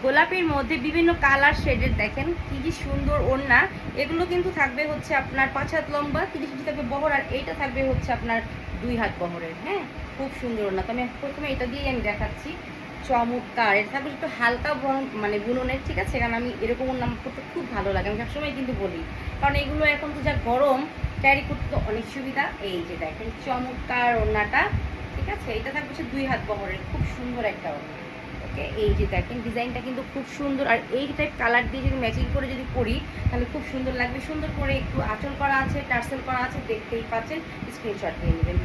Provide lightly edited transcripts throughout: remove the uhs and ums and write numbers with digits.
গোলাপির মধ্যে বিভিন্ন কালার শেডের, দেখেন কি কি সুন্দর ওড়না। এগুলো কিন্তু থাকবে হচ্ছে আপনার 5 হাত লম্বা, 30 ইঞ্চি থাকবে বহর, আর এইটা থাকবে হচ্ছে আপনার 2 হাত বহরের। হ্যাঁ, খুব সুন্দর ওড়না। তো আমি প্রথমে এটা দিয়েই আমি দেখাচ্ছি, চমৎকার। এটা থাকবে একটু হালকা মানে বুননের, ঠিক আছে, কারণ আমি এরকম ওড়না করতে খুব ভালো লাগে, আমি সবসময় কিন্তু বলি, কারণ এগুলো এখন তো যা গরম, ক্যারি করতে অনেক সুবিধা। এই যে দেখেন চমৎকার ওড়নাটা, ঠিক আছে, এটা থাকবে হচ্ছে 2 হাত বহরের, খুব সুন্দর একটা ওড়না। ওকে, এই যে দেখেন ডিজাইনটা কিন্তু খুব সুন্দর, আর এই টাইপ কালার দিয়ে যদি ম্যাচিং করে যদি পরি তাহলে খুব সুন্দর লাগবে। সুন্দর করে একটু আঁচল করা আছে, টার্সেল করা আছে, দেখতেই পাচ্ছেন, স্ক্রিনশট নিয়ে নেবেন।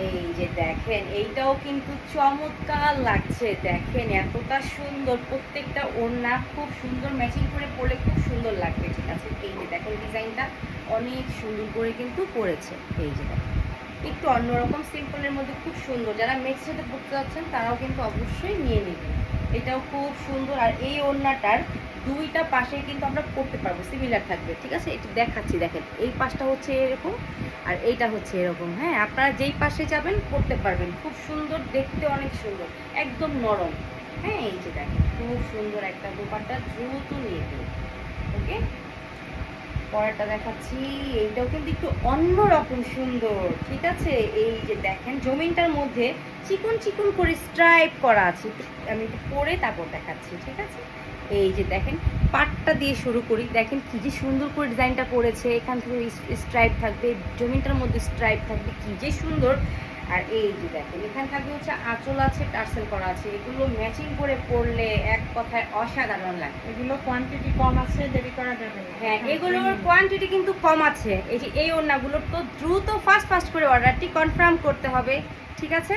এই যে দেখেন এইটাও কিন্তু চমৎকার লাগছে, দেখেন এতটা সুন্দর, প্রত্যেকটা ওড়না খুব সুন্দর ম্যাচিং করে পরলে খুব সুন্দর লাগবে, ঠিক আছে। এই যে দেখেন ডিজাইনটা অনেক সুন্দর করে কিন্তু করেছে। এই যে দেখেন একটু অন্যরকম সিম্পলের মধ্যে খুব সুন্দর, যারা মেক্সের সাথে পড়তে যাচ্ছেন তারাও কিন্তু অবশ্যই নিয়ে নেবেন। এটাও খুব সুন্দর, আর এই ওড়নাটার দুইটা পাশে কিন্তু আমরা পরতে পারবো, সিমিলার থাকবে, ঠিক আছে। এটা দেখাচ্ছি, দেখেন এই পাশটা হচ্ছে এরকম আর এইটা হচ্ছে এরকম। হ্যাঁ, আপনারা যেই পাশে যাবেন পরতে পারবেন, খুব সুন্দর দেখতে, অনেক সুন্দর, একদম নরম। হ্যাঁ, এই যে দেখেন খুব সুন্দর একটা দোপাট্টা, দ্রুত নিয়ে নেবেন। ওকে, পরেরটা দেখাচ্ছি, এইটাও কিন্তু একটু অন্যরকম সুন্দর, ঠিক আছে। এই যে দেখেন জমিনটার মধ্যে চিকন চিকন করে স্ট্রাইপ করা আছে, আমি একটু পরে তারপর দেখাচ্ছি, ঠিক আছে। এই যে দেখেন পাটটা দিয়ে শুরু করি, দেখেন কি যে সুন্দর করে ডিজাইনটা করেছে, এখান থেকে স্ট্রাইপ থাকবে, জমিনটার মধ্যে স্ট্রাইপ থাকবে, কি যে সুন্দর। আর এই যে দেখেন এখানে থাকবে হচ্ছে আঁচল আছে, টার্সেল করা আছে, এগুলো ম্যাচিং করে পরলে এক কথায় অসাধারণ লাগে। এগুলো কোয়ান্টিটি কম আছে, দেরি করা যাবে না। হ্যাঁ, এগুলোর কোয়ান্টিটি কিন্তু কম আছে। এই যে এই ওড়নাগুলোর তো দ্রুত ফাস্ট করে অর্ডারটি কনফার্ম করতে হবে, ঠিক আছে।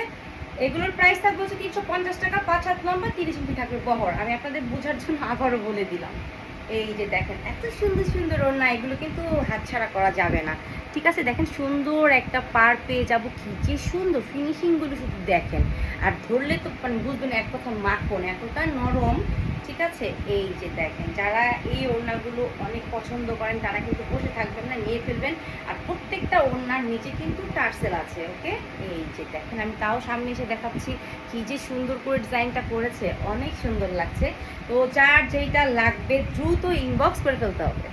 এগুলোর প্রাইস থাকবে হচ্ছে 350 টাকা, 5 হাত লম্বা, 30 ইঞ্চি থাকবে বহর। আমি আপনাদের বোঝার জন্য আবারও বলে দিলাম। এই যে দেখেন এত সুন্দর সুন্দর ওড়না, এগুলো কিন্তু হাতছাড়া করা যাবে না, ঠিক আছে। দেখেন সুন্দর একটা পার পেয়ে যাব, কি যে সুন্দর ফিনিশিংগুলো শুধু দেখেন, আর ধরলে তো মানে বুঝবেন এক কথা, মাখন, এতটা নরম, ঠিক আছে। এই যে দেখেন যারা এই ওড়নাগুলো অনেক পছন্দ করেন তারা কিন্তু বসে থাকবেন না, নিয়ে ফেলবেন। আর প্রত্যেকটা ওড়নার নিচে কিন্তু টার্সেল আছে। ওকে, এই যে দেখেন আমি তাও সামনে এসে দেখাচ্ছি, কি যে সুন্দর করে ডিজাইনটা করেছে, অনেক সুন্দর লাগছে। তো যার যেইটা লাগবে দ্রুত ইনবক্স করে ফেলতে হবে।